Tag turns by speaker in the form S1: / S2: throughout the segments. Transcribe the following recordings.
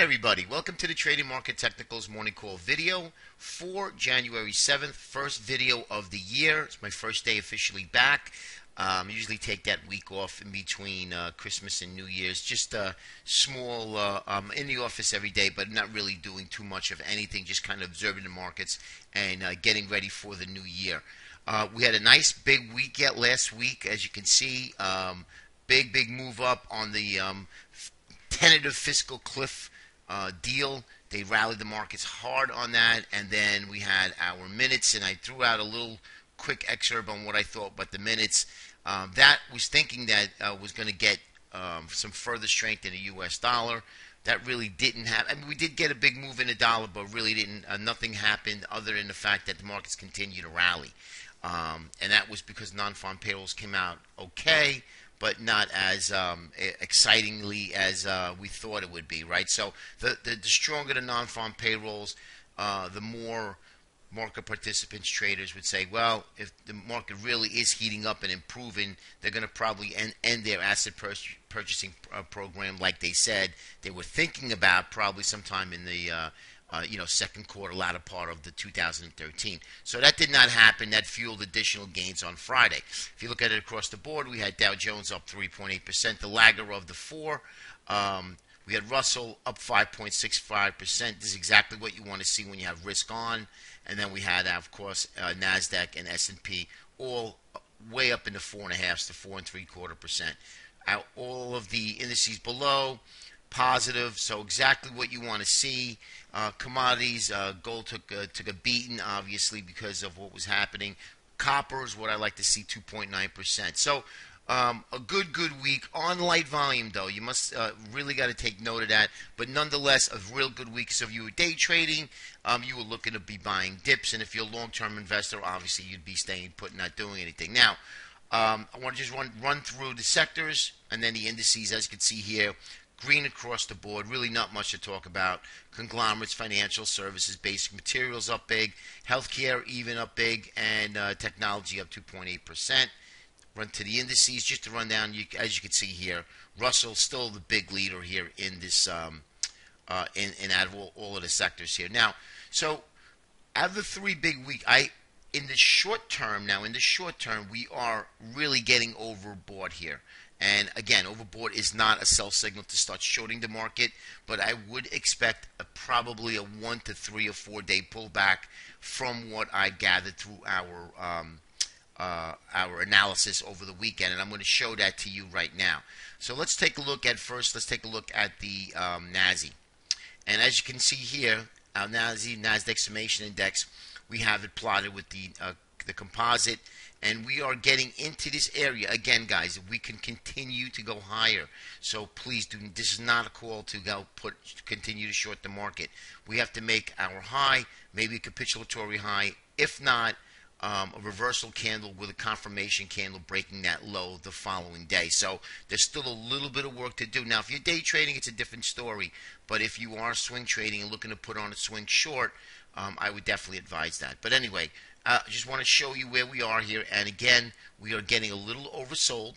S1: everybody. Welcome to the Trading Market Technicals Morning Call video for January 7th. First video of the year. It's my first day officially back. I usually take that week off in between Christmas and New Year's. Just small, I'm in the office every day, but not really doing too much of anything. Just kind of observing the markets and getting ready for the new year. We had a nice big week yet last week, as you can see. Big move up on the tentative fiscal cliff deal. They rallied the markets hard on that, and then we had our minutes, and I threw out a little quick excerpt on what I thought about the minutes. That was thinking that was going to get some further strength in the U.S. dollar. That really didn't happen. I mean, we did get a big move in the dollar, but really didn't. Nothing happened other than the fact that the markets continued to rally, and that was because non-farm payrolls came out okay, but not as excitingly as we thought it would be, right? So the stronger the non-farm payrolls, the more market participants, traders would say, well, if the market really is heating up and improving, they're going to probably end their asset purchasing program like they said they were thinking about probably sometime in the second quarter, latter part of the 2013. So that did not happen. That fueled additional gains on Friday. If you look at it across the board, we had Dow Jones up 3.8%, the lagger of the four. We had Russell up 5.65%. This is exactly what you want to see when you have risk on. And then we had, of course, NASDAQ and S&P all way up in the 4.5 to 4.75%. All of the indices below, positive, so exactly what you want to see. Commodities, gold took a beating, obviously, because of what was happening. Copper is what I like to see, 2.9%. So a good week on light volume, though. You must really got to take note of that. But nonetheless, a real good week. So if you were day trading, you were looking to be buying dips, and if you're a long-term investor, obviously you'd be staying put, not doing anything. Now, I want to just run through the sectors and then the indices, as you can see here. Green across the board, really not much to talk about. Conglomerates, financial services, basic materials up big, healthcare even up big, and technology up 2.8%. Run to the indices, just to run down, as you can see here, Russell still the big leader here in this, in out of all of the sectors here. Now, so out of the three big weeks, in the short term, we are really getting overboard here. And again, overboard is not a sell signal to start shorting the market, but I would expect probably a 1 to 3 or 4 day pullback from what I gathered through our analysis over the weekend, and I'm going to show that to you right now. So let's take a look at the NASI. And as you can see here, our NASDAQ Summation Index, we have it plotted with the composite. And we are getting into this area again, guys. We can continue to go higher, so please do. This is not a call to continue to short the market. We have to make our high, maybe a capitulatory high. If not, a reversal candle with a confirmation candle breaking that low the following day. So there's still a little bit of work to do. Now, if you're day trading, it's a different story. But if you are swing trading and looking to put on a swing short, I would definitely advise that. But anyway, I just want to show you where we are here. And again, we are getting a little oversold.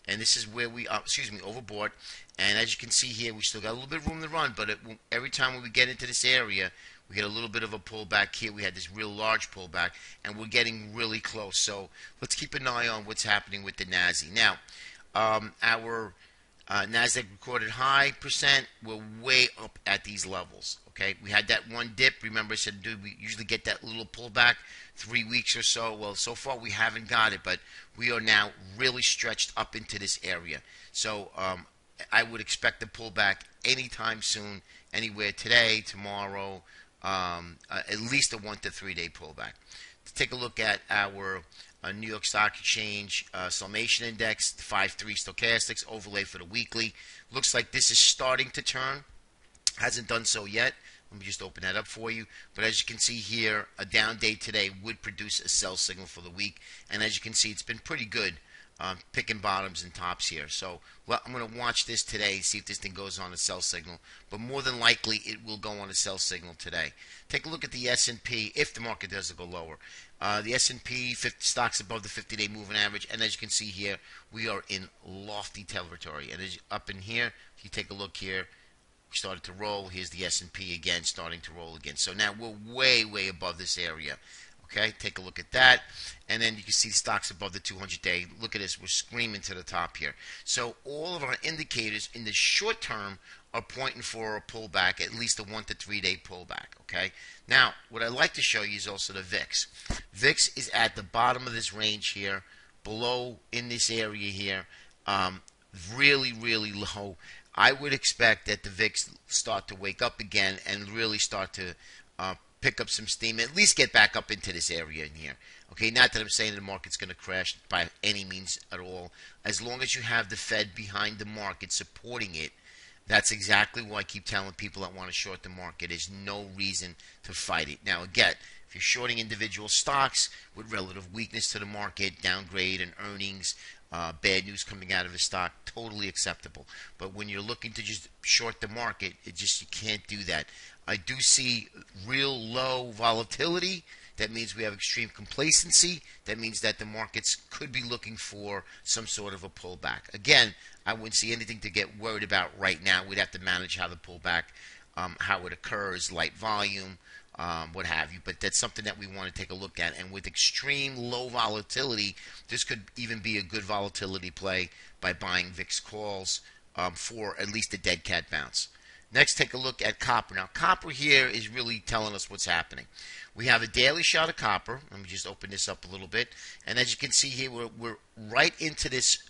S1: And this is where we are, overbought. And as you can see here, we still got a little bit of room to run. But every time when we get into this area, we get a little bit of a pullback here. We had this real large pullback. And we're getting really close. So let's keep an eye on what's happening with the NASI. Now, our NASDAQ recorded high percent. We're way up at these levels. Okay, we had that one dip. Remember, I said, dude, we usually get that little pullback 3 weeks or so. Well, so far we haven't got it, but we are now really stretched up into this area. So I would expect a pullback anytime soon, anywhere today, tomorrow, at least a 1 to 3 day pullback. To take a look at our New York Stock Exchange Summation Index, 5/3 stochastics overlay for the weekly. Looks like this is starting to turn. Hasn't done so yet. Let me just open that up for you. But as you can see here, a down day today would produce a sell signal for the week. And as you can see, it's been pretty good picking bottoms and tops here. So well, I'm going to watch this today, see if this thing goes on a sell signal. But more than likely, it will go on a sell signal today. Take a look at the S&P if the market does go lower. The S&P 50 stocks above the 50-day moving average. And as you can see here, we are in lofty territory. And as up in here, if you take a look here, We started to roll. Here's the S&P again, starting to roll again. So now we're way, way above this area. Okay, take a look at that. And then you can see stocks above the 200-day. Look at this. We're screaming to the top here. So all of our indicators in the short term are pointing for a pullback, at least a 1 to 3 day pullback. Okay. Now, what I'd like to show you is also the VIX. VIX is at the bottom of this range here, below in this area here, really, really low. I would expect that the VIX start to wake up again and really start to pick up some steam, at least get back up into this area in here. Okay, not that I'm saying the market's going to crash by any means at all. As long as you have the Fed behind the market supporting it, that's exactly why I keep telling people that want to short the market. There's no reason to fight it. Now, again, if you're shorting individual stocks with relative weakness to the market, downgrade and earnings, bad news coming out of a stock, totally acceptable. But when you're looking to just short the market, you can't do that. I do see real low volatility. That means we have extreme complacency. That means that the markets could be looking for some sort of a pullback. Again, I wouldn't see anything to get worried about right now. We'd have to manage how the pullback, how it occurs, light volume, what have you. But that's something that we want to take a look at. And with extreme low volatility, this could even be a good volatility play by buying VIX calls for at least a dead cat bounce. Next, take a look at copper. Now, copper here is really telling us what's happening. We have a daily shot of copper. Let me just open this up a little bit. And as you can see here, we're right into this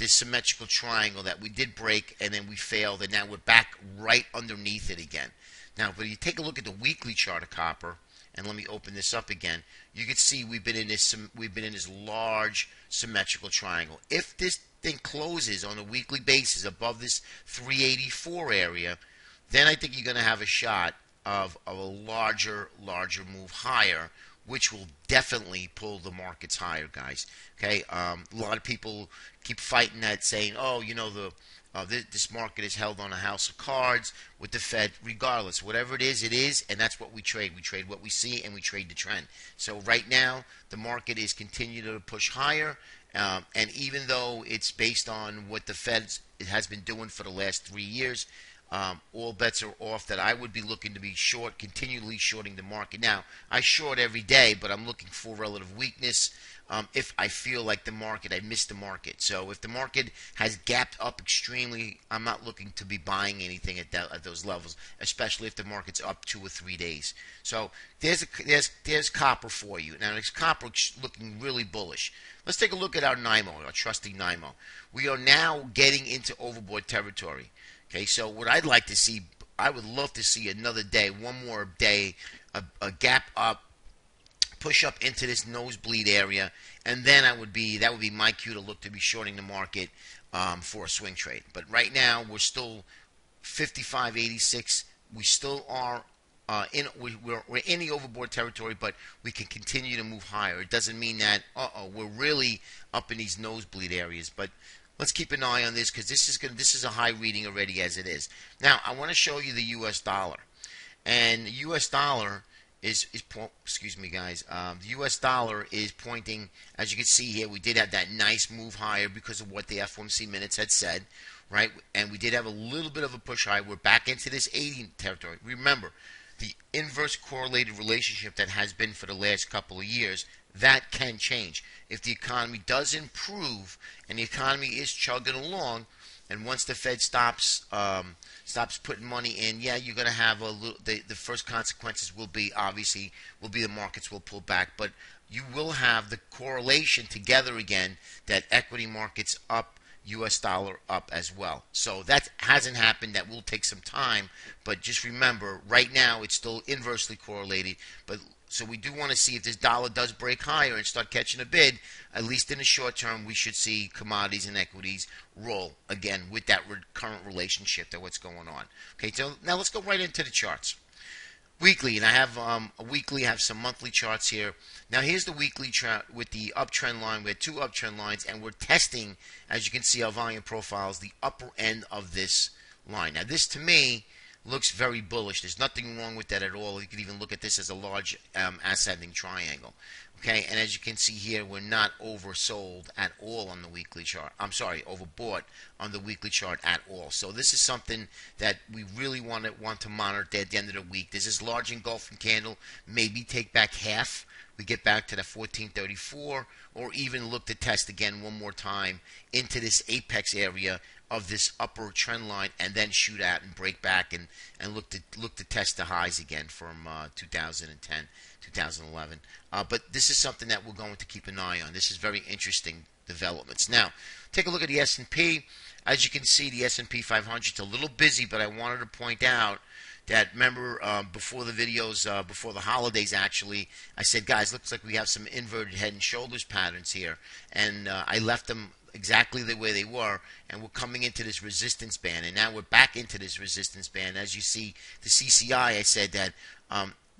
S1: symmetrical triangle that we did break, and then we failed, and now we're back right underneath it again. Now, but you take a look at the weekly chart of copper, and let me open this up again. You can see we've been in this large symmetrical triangle. If this thing closes on a weekly basis above this 384 area, then I think you're going to have a shot of a larger move higher, which will definitely pull the markets higher, guys. Okay, a lot of people keep fighting that, saying, "Oh, you know, this market is held on a house of cards with the Fed." Regardless, whatever it is, and that's what we trade. We trade what we see, and we trade the trend. So right now, the market is continuing to push higher, and even though it's based on what the Fed has been doing for the last 3 years, all bets are off that I would be looking to be short, continually shorting the market. Now, I short every day, but I'm looking for relative weakness. If I feel like I missed the market. So if the market has gapped up extremely, I'm not looking to be buying anything at those levels, especially if the market's up 2 or 3 days. So there's copper for you. Now, there's copper looking really bullish. Let's take a look at our NYMO, our trusty NYMO. We are now getting into overbought territory. Okay, so what I'd like to see, I would love to see another day, one more day, a gap up, push up into this nosebleed area, and then that would be my cue to look to be shorting the market for a swing trade. But right now we're still 55.86. We still are we're in the overbought territory, but we can continue to move higher. It doesn't mean that we're really up in these nosebleed areas, but let's keep an eye on this because this is a high reading already as it is. Now I want to show you the U.S. dollar, and the U.S. dollar excuse me, guys. The U.S. dollar is pointing, as you can see here. We did have that nice move higher because of what the FOMC minutes had said, right? And we did have a little bit of a push high. We're back into this 80 territory. Remember, the inverse correlated relationship that has been for the last couple of years, that can change. If the economy does improve and the economy is chugging along, and once the Fed stops putting money in, yeah, you're going to have a little. The first consequences will be the markets will pull back, but you will have the correlation together again that equity markets up, U.S. dollar up as well. So that hasn't happened. That will take some time, but just remember, right now it's still inversely correlated. But so we do want to see if this dollar does break higher and start catching a bid. At least in the short term, we should see commodities and equities roll again with that current relationship to what's going on. Okay, so now let's go right into the charts. Weekly, and I have a weekly. I have some monthly charts here. Now here's the weekly chart with the uptrend line. We had two uptrend lines, and we're testing, as you can see, our volume profiles, the upper end of this line. Now this, to me, looks very bullish. There's nothing wrong with that at all. You can even look at this as a large ascending triangle. Okay, and as you can see here, we're not oversold at all on the weekly chart. I'm sorry, overbought on the weekly chart at all. So this is something that we really want to monitor at the end of the week. There's this large engulfing candle, maybe take back half. We get back to the 1434, or even look to test again one more time into this apex area of this upper trend line, and then shoot out and break back and look to test the highs again from 2010, 2011. But this is something that we're going to keep an eye on. This is very interesting developments. Now, take a look at the S&P. As you can see, the S&P 500 is a little busy, but I wanted to point out that, remember, before the videos, before the holidays actually, I said, guys, looks like we have some inverted head and shoulders patterns here. And I left them exactly the way they were, and we're coming into this resistance band. And now we're back into this resistance band. As you see, the CCI, I said that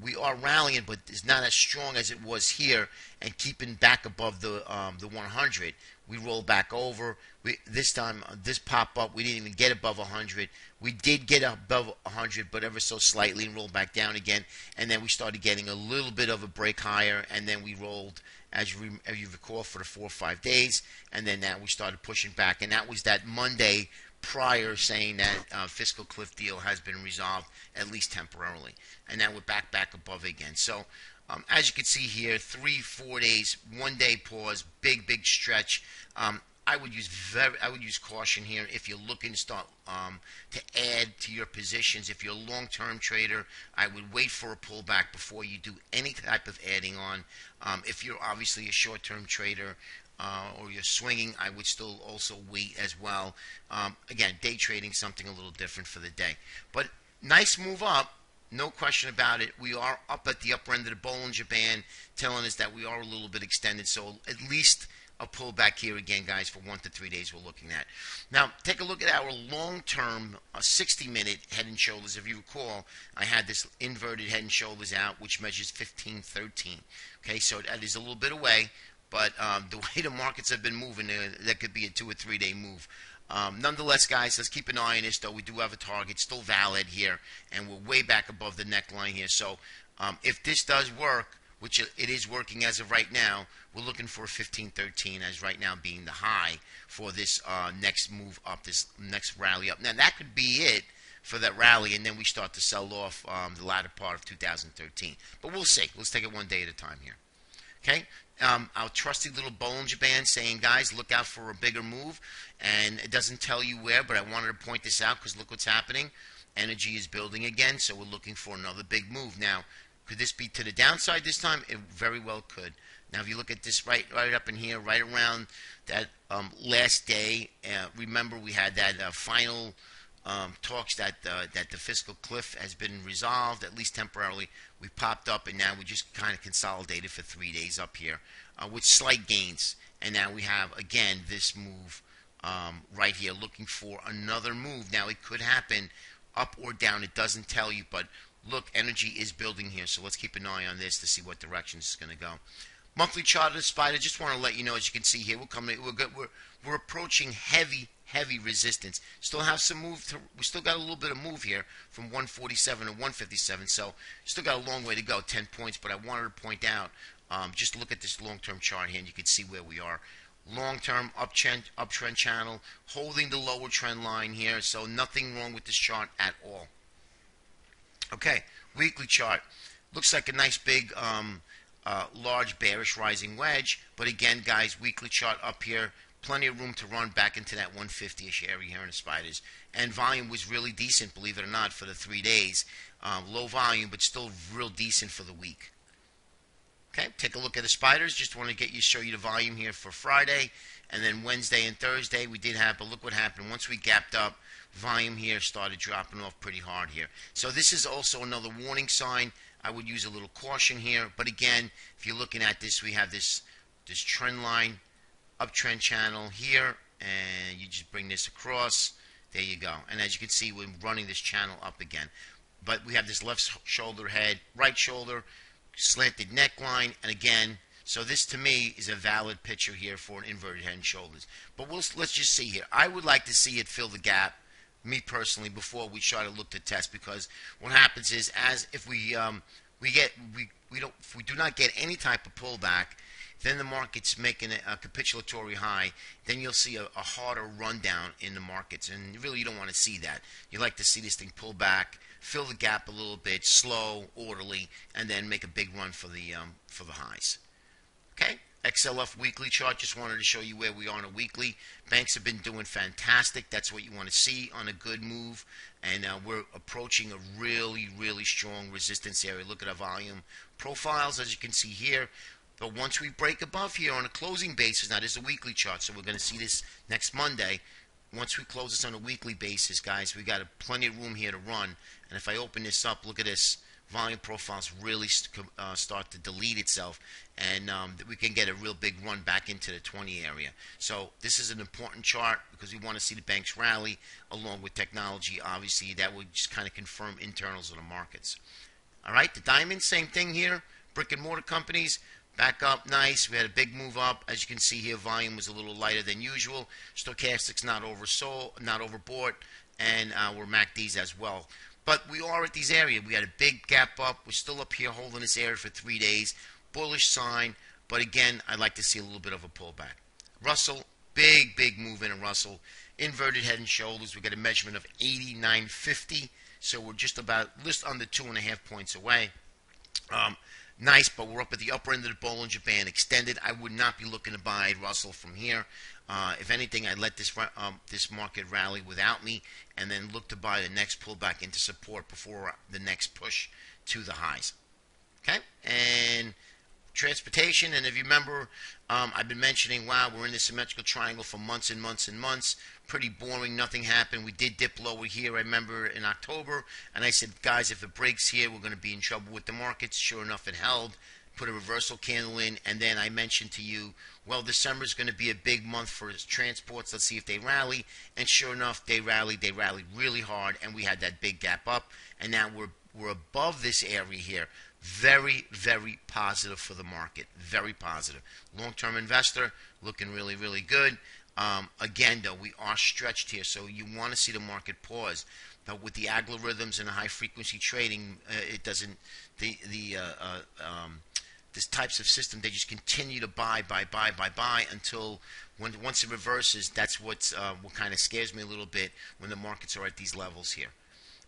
S1: we are rallying, but it's not as strong as it was here, and keeping back above the 100. We roll back over. This time, this pop up, we didn't even get above 100. We did get above 100, but ever so slightly, and rolled back down again. And then we started getting a little bit of a break higher, and then we rolled, as you recall, for the 4 or 5 days. And then now we started pushing back. And that was that Monday prior, saying that fiscal cliff deal has been resolved, at least temporarily. And now we're back above again. So as you can see here, 3, 4 days, 1 day pause, big stretch. I would use caution here if you're looking to start to add to your positions. If you're a long-term trader, I would wait for a pullback before you do any type of adding on. If you're obviously a short-term trader or you're swinging, I would still also wait as well. Again, day trading, something a little different for the day. But nice move up. No question about it. We are up at the upper end of the Bollinger Band, telling us that we are a little bit extended. So at least a pullback here again, guys, for 1 to 3 days we're looking at. Now, take a look at our long-term 60-minute head and shoulders. If you recall, I had this inverted head and shoulders out, which measures 1513. Okay, so that is a little bit away, but the way the markets have been moving, that could be a 2 or 3 day move. Nonetheless, guys, let's keep an eye on this, though. We do have a target still valid here, and we're way back above the neckline here. So if this does work, which it is working as of right now, we're looking for 1513 as right now being the high for this next move up, this next rally up. Now, that could be it for that rally, and then we start to sell off the latter part of 2013. But we'll see. Let's take it 1 day at a time here. Okay? Our trusty little Bollinger Band saying, guys, look out for a bigger move. And it doesn't tell you where, but I wanted to point this out because look what's happening. Energy is building again, so we're looking for another big move. Now, could this be to the downside this time? It very well could. Now, if you look at this right up in here, right around that last day, remember we had that final talks that the fiscal cliff has been resolved, at least temporarily. We popped up, and now we just kind of consolidated for 3 days up here with slight gains. And now we have, again, this move right here, looking for another move. Now, it could happen up or down. It doesn't tell you, but look, energy is building here, so let's keep an eye on this to see what direction it's going to go. Monthly chart of the SPDR, just want to let you know, as you can see here, we're approaching heavy resistance. Still have some move. We still got a little bit of move here from 147 to 157, so still got a long way to go, 10 points. But I wanted to point out, just look at this long-term chart here, and you can see where we are. Long-term uptrend channel, holding the lower trend line here, so nothing wrong with this chart at all. Okay, weekly chart. Looks like a nice big, large bearish rising wedge. But again, guys, weekly chart up here. Plenty of room to run back into that 150-ish area here in the SPDRs. And volume was really decent, believe it or not, for the 3 days. Low volume, but still real decent for the week. Okay, take a look at the SPDRs. Just want to show you the volume here for Friday. And then Wednesday and Thursday we did have, but look what happened. Once we gapped up, volume here started dropping off pretty hard here. So this is also another warning sign. I would use a little caution here. But again, if you're looking at this, we have this trend line, uptrend channel here, and you just bring this across. There you go. And as you can see, we're running this channel up again. But we have this left shoulder head, right shoulder, slanted neckline, and again, so this to me is a valid picture here for an inverted head and shoulders. But let's just see here. I would like to see it fill the gap me personally, before we try to look to test, because what happens is, as if we don't, if we do not get any type of pullback, then the market's making a capitulatory high, then you'll see a harder rundown in the markets, and really you don't want to see that. You like to see this thing pull back, fill the gap a little bit, slow, orderly, and then make a big run for the highs. Okay, XLF weekly chart. Just wanted to show you where we are on a weekly. Banks have been doing fantastic. That's what you want to see on a good move, and we're approaching a really, really strong resistance area. Look at our volume profiles, as you can see here. But once we break above here on a closing basis, now this is a weekly chart, so we're going to see this next Monday. Once we close this on a weekly basis, guys, we got plenty of room here to run. And if I open this up, look at this. Volume profiles really start to delete itself, and we can get a real big run back into the 20 area. So this is an important chart because we want to see the banks rally along with technology. Obviously, that would just kind of confirm internals of the markets. All right, the diamonds, same thing here. Brick and mortar companies. Back up nice. We had a big move up. As you can see here, volume was a little lighter than usual. Stochastics not oversold, not overbought, and we're MACDs as well. But we are at these areas. We had a big gap up. We're still up here holding this area for 3 days. Bullish sign. But again, I'd like to see a little bit of a pullback. Russell, big move in a Russell. Inverted head and shoulders. We got a measurement of 89.50. So we're just under 2.5 points away. Nice, but we're up at the upper end of the Bollinger Band extended. I would not be looking to buy Russell from here. If anything, I'd let this market rally without me, and then look to buy the next pullback into support before the next push to the highs. Okay, and transportation, and if you remember, I've been mentioning, wow, we're in this symmetrical triangle for months and months and months. Pretty boring, nothing happened. We did dip lower here, I remember, in October, and I said, guys, if it breaks here, we're going to be in trouble with the markets. Sure enough, it held. Put a reversal candle in, and then I mentioned to you, well, December is going to be a big month for transports. Let's see if they rally, and sure enough, they rallied really hard, and we had that big gap up, and now we're above this area here. Very, very positive for the market. Very positive. Long-term investor looking really, really good. Again, though, we are stretched here, so you want to see the market pause. But with the algorithms and the high-frequency trading, it doesn't. This types of system, they just continue to buy until once it reverses. That's what kind of scares me a little bit when the markets are at these levels here.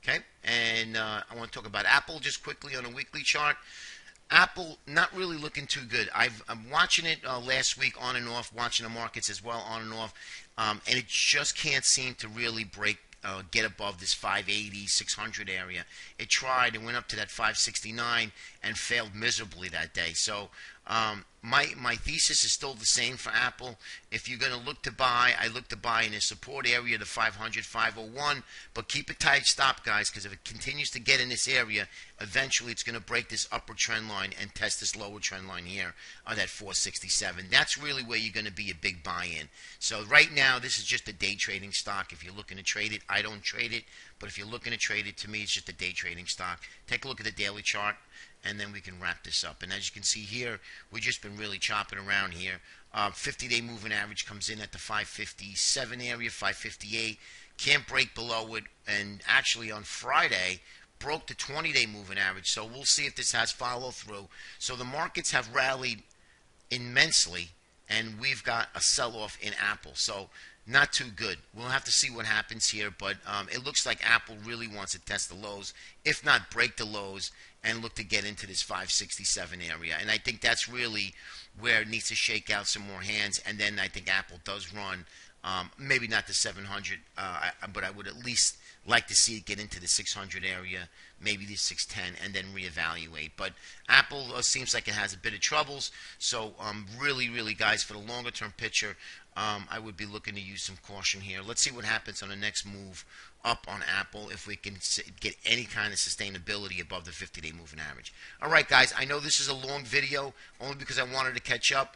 S1: Okay, and I want to talk about Apple just quickly on a weekly chart. Apple not really looking too good. I'm watching it last week on and off, watching the markets as well on and off, and it just can't seem to really get above this 580, 600 area. It tried and went up to that 569 and failed miserably that day. So my thesis is still the same for Apple. If you're going to look to buy, I look to buy in a support area, the 500, 501, but keep a tight stop, guys, because if it continues to get in this area, eventually it's going to break this upper trend line and test this lower trend line here on that 467. That's really where you're going to be a big buy-in. So right now, this is just a day trading stock. If you're looking to trade it, I don't trade it, but if you're looking to trade it, to me, it's just a day trading stock. Take a look at the daily chart, and then we can wrap this up. And as you can see here, we've just been really chopping around here. 50-day moving average comes in at the 557 area, 558. Can't break below it, and actually on Friday, broke the 20-day moving average. So we'll see if this has follow-through. So the markets have rallied immensely, and we've got a sell-off in Apple. So not too good. We'll have to see what happens here, but it looks like Apple really wants to test the lows, if not break the lows, and look to get into this 567 area. And I think that's really where it needs to shake out some more hands, and then I think Apple does run, maybe not the 700, but I would at least like to see it get into the 600 area, maybe the 610, and then reevaluate. But Apple seems like it has a bit of troubles, so really, guys, for the longer-term picture, I would be looking to use some caution here. Let's see what happens on the next move up on Apple, if we can get any kind of sustainability above the 50-day moving average. All right, guys, I know this is a long video, only because I wanted to catch up.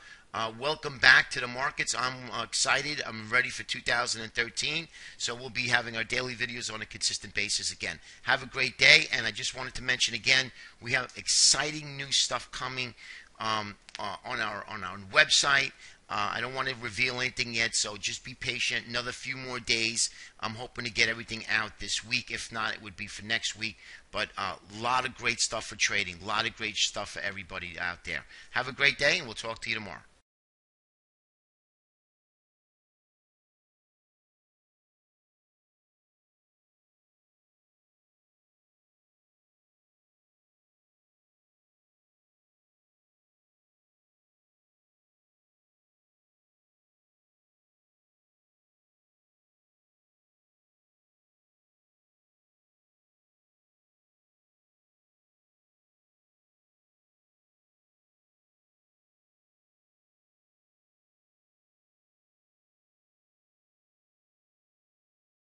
S1: Welcome back to the markets. I'm excited. I'm ready for 2013. So we'll be having our daily videos on a consistent basis again. Have a great day. And I just wanted to mention again, we have exciting new stuff coming on our website. I don't want to reveal anything yet, so just be patient. Another few more days. I'm hoping to get everything out this week. If not, it would be for next week. But a lot of great stuff for trading. A lot of great stuff for everybody out there. Have a great day, and we'll talk to you tomorrow.